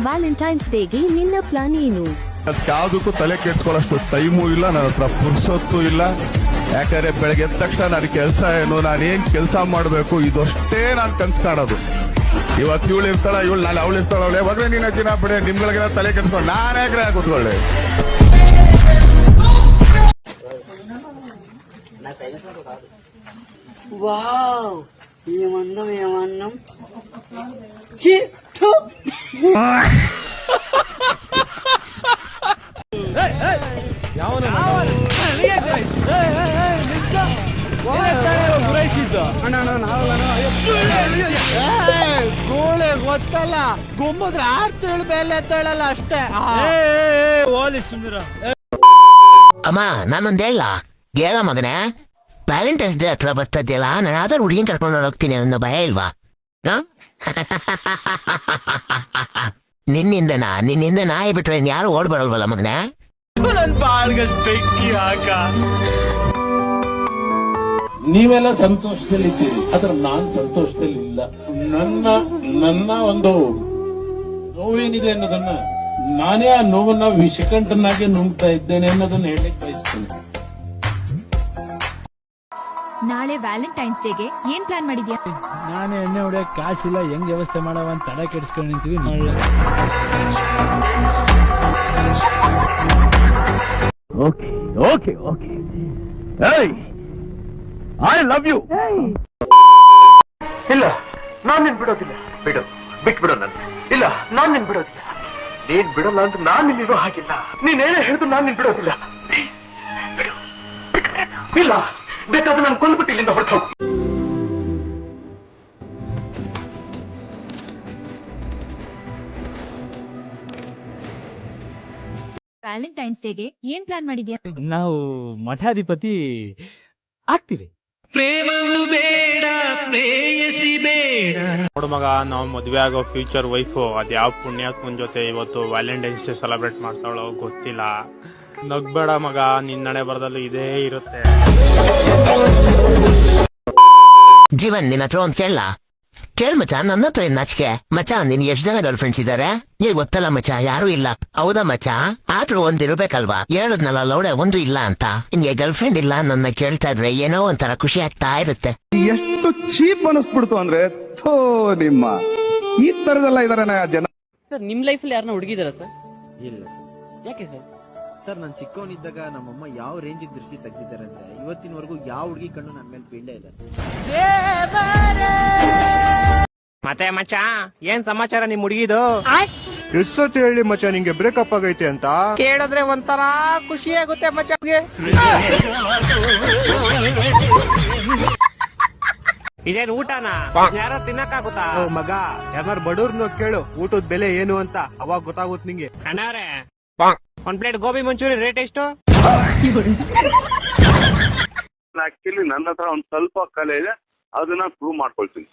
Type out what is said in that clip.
Valentine's ಡೇಗೆ ನಿನ್ನ plan ಏನು? ಯಾವುದಕ್ಕೂ ತಲೆ ಕೆಡ್ಸ್ಕೊಳ್ಳೋಷ್ಟು ಟೈಮು ಇಲ್ಲ, ನನ್ನ ಹತ್ರ ಪುರ್ಸೊತ್ತು ಇಲ್ಲ. ಯಾಕಂದ್ರೆ ಬೆಳಗ್ಗೆ ಎದ್ದ ತಕ್ಷಣ ನನ್ನ ಕೆಲಸ ಏನು, ನಾನೇನ್ ಕೆಲಸ ಮಾಡಬೇಕು, ಇದಷ್ಟೇ ನಾನು ಕನ್ಸು ಕಾಣೋದು. ಇವತ್ತು ಇವಳು ಇರ್ತಾಳ, ಇವಳು ನಾಳೆ ಅವಳು ಇರ್ತಾಳೆ, ಹೋಗ್ರೆ ನೀನ ದಿನ ಬಿಡಿ, ನಿಮ್ಗಳಿಗೆಲ್ಲ ತಲೆ ಕೆಡ್ಸ್ಕೊಂಡು ನಾನು ಯಾಕ್ರೆ ಕೂತ್ಕೊಳ್ಳಿ. ವಾವ್, ఏమన్నం ಗೋಳೆ ಗೊತ್ತಲ್ಲ, ಗುಮ್ಮದ್ರ ಆರ್ತೇಳು ಬೆಲೆ ತೇಳಲ್ಲ ಅಷ್ಟೇ. ಓಲಿ ಸುಂದರ ಅಮ್ಮ, ನಾನೊಂದ್ ಹೇಳ ಗೇಳ ಮಗನೇ, ವ್ಯಾಲೆಂಟೈನ್ಸ್ ಡೇ ಹತ್ರ ಬರ್ತದ್ಯಲ್ಲ, ನಾನು ಯಾವ್ದಾರು ಹುಡುಗಿನ ಕರ್ಕೊಂಡು ಹೋಗ್ತೀನಿ ಅನ್ನೋ ಭಯ ಇಲ್ವಾ? ನಿನ್ನಿಂದ ನಾಯಿ ಬಿಟ್ರೆ ಯಾರು ಓಡ್ ಬರಲ್ವಲ್ಲ ಮಗನೇ? ನನ್ ಬಾಳ್ಗಷ್ಟು ಬೆಂಕಿ ಹಾಕ. ನೀವೆಲ್ಲ ಸಂತೋಷದಲ್ಲಿದ್ದೀರಿ, ಆದ್ರೆ ನಾನ್ ಸಂತೋಷದಲ್ಲಿ ಇಲ್ಲ. ನನ್ನ ಒಂದು ನೋವೇನಿದೆ ಅನ್ನೋದನ್ನ ನಾನೇ ಆ ನೋವನ್ನ ವಿಷಕಂಠನಾಗೆ ನುಂಗ್ತಾ ಇದ್ದೇನೆ ಅನ್ನೋದನ್ನ ಹೇಳಲಿಕ್ಕೆ ಬಯಸ್ತೇನೆ. ನಾಳೆ ವ್ಯಾಲೆಂಟೈನ್ಸ್ ಡೇಗೆ ಏನ್ ಪ್ಲಾನ್ ಮಾಡಿದ್ಯಾ? ನಾನು ಎಣ್ಣೆ ಹೊಡಿಯಕ್ ಕಾಸಿಲ್ಲ, ಹೆಂಗ್ ವ್ಯವಸ್ಥೆ ಮಾಡವ ಅಂತ ತಡ ಕೆಡಿಸ್ಕೊಂಡು ನಿಂತಿದ್ವಿ. Okay okay okay, I love you. ಇಲ್ಲ, ನಾನ್ ನಿನ್ ಬಿಡೋದಿಲ್ಲ. ಬಿಟ್ಬಿಡೋ ನನ್ನ. ಇಲ್ಲ, ನಾನ್ ನಿನ್ ಬಿಡೋದಿಲ್ಲ. ನೀನ್ ಬಿಡಲ್ಲ ಅಂತ ನಾನ್ ನಿನ್ನಿರೋ ಹಾಗಿಲ್ಲ. ನೀನ್ ಏನೇ ಹೇಳಿದ್ರು ನಾನ್ ನಿನ್ ಬಿಡೋದಿಲ್ಲ. ಇಲ್ಲ, ಬೇಕಾದ್ರೆ ನಾನು ಕೊಂದ್ಬಿಟ್ಟು ಇಲ್ಲಿಂದ ಹೊರಟು. ವ್ಯಾಲೆಂಟೈನ್ಸ್ ಡೇಗೆ ಏನ್ ಪ್ಲಾನ್ ಮಾಡಿದ್ಯಾ? ನಾವು ಮಠಾಧಿಪತಿ ಆಗ್ತೀವಿ. ಪ್ರೇಮವು ಬೇಡ, ಪ್ರೇಯಸಿ ಬೇಡ. ನೋಡು ಮಗ, ನಾವು ಮದ್ವೆ ಆಗೋ ಫ್ಯೂಚರ್ ವೈಫು ಅದ್ಯಾವ ಪುಣ್ಯಾತ್ಮನ್ ಜೊತೆ ಇವತ್ತು ವ್ಯಾಲೆಂಟೈನ್ಸ್ ಡೇ ಸೆಲೆಬ್ರೇಟ್ ಮಾಡ್ತಾಳೋ ಗೊತ್ತಿಲ್ಲ. ನಗ್ಬೇಡ ಮಗ, ನಿನ್ನಣೆ ಬರದಲ್ಲೂ ಇದೇ ಇರುತ್ತೆ. ಜೀವನ್, ನಿನ್ನ ಹತ್ರ ಒಂದ್ ಕೇಳ್ ಮಚ, ನನ್ನ ಹತ್ರ ಏನ್ ನಾಚಿಕೆ? ಮಚ, ನಿನ್ ಎಷ್ಟ್ ಜನ ಗರ್ಲ್ ಫ್ರೆಂಡ್ಸ್ ಇದಾರೆ? ಗೊತ್ತಲ್ಲ ಮಚ, ಯಾರು ಇಲ್ಲ. ಹೌದಾ ಮಚ? ಆದ್ರೂ ಒಂದಿರ್ಬೇಕಲ್ವಾ? ಹೇಳದ್ನಲ್ಲ ಲೌಡೆ ಒಂದು ಇಲ್ಲ ಅಂತ. ನಿನ್ಗೆ ಗರ್ಲ್ ಫ್ರೆಂಡ್ ಇಲ್ಲ ನನ್ನ ಕೇಳ್ತಾ ಇದ್ರೆ ಏನೋ ಒಂಥರ ಖುಷಿ ಆಗ್ತಾ ಇರುತ್ತೆ. ಎಷ್ಟು ಚೀಪ್ ಅನಿಸ್ಬಿಡ್ತು ಅಂದ್ರೆ, ಥೋ ನಿಮ್ಮ ಈ ತರದೆಲ್ಲ ಇದಾರೆ ಜನ. ಸರ್, ನಿಮ್ ಲೈಫಲ್ಲಿ ಯಾರನ್ನ ಹುಡುಗಿದಾರ ಸರ್? ಇಲ್ಲ ಸರ್. ಯಾಕೆ ಸರ್? ಸರ್, ನಾನು ಚಿಕ್ಕವನಿದ್ದಾಗ ನಮ್ಮಮ್ಮ ಯಾವ ರೇಂಜಿಗೆ ದೃಷ್ಟಿ ತೆಗ್ದಿದ್ದಾರೆ ಅಂದ್ರೆ ಇವತ್ತಿನವರೆಗೂ ಯಾವ ಹುಡುಗಿ ಕಣ್ಣು ನನ್ನ ಮೇಲೆ ಬೀಳೇ ಇಲ್ಲ ಸರ್. ಮತ್ತೆ ಮಚ್ಚ, ಏನ್ ಸಮಾಚಾರ ನಿಮ್ ಹುಡುಗಿದು? ಎಷ್ಟೊತ್ತು ಹೇಳಿ ಮಚ್ಚ ನಿಂಗೆ ಬ್ರೇಕಪ್ ಆಗೈತೆ ಅಂತ? ಕೇಳಿದ್ರೆ ಒಂಥರ ಖುಷಿ ಆಗುತ್ತೆ ಮಚ್ಚಗೆ. ಇದೇನ್ ಊಟನಾ? ಯಾರೋ ತಿನ್ನಕ್ಕಾಗುತ್ತಾ? ಮಗ, ಯಾರು ಬಡವ್ರನ್ನ ಕೇಳು ಊಟದ ಬೆಲೆ ಏನು ಅಂತ, ಅವಾಗ ಗೊತ್ತಾಗುತ್ತೆ ನಿಂಗೆ. ಅಣ್ಣವ್ರೆ, ಒಂದ್ ಪ್ಲೇಟ್ ಗೋಬಿ ಮಂಚೂರಿ ರೇಟ್ ಎಷ್ಟು? ಆಕ್ಚುಲಿ ನನ್ನ ಹತ್ರ ಒಂದ್ ಸ್ವಲ್ಪ ಕಲೆ ಇದೆ, ಅದನ್ನ ಪ್ರೂವ್ ಮಾಡ್ಕೊಳ್ತೀನಿ.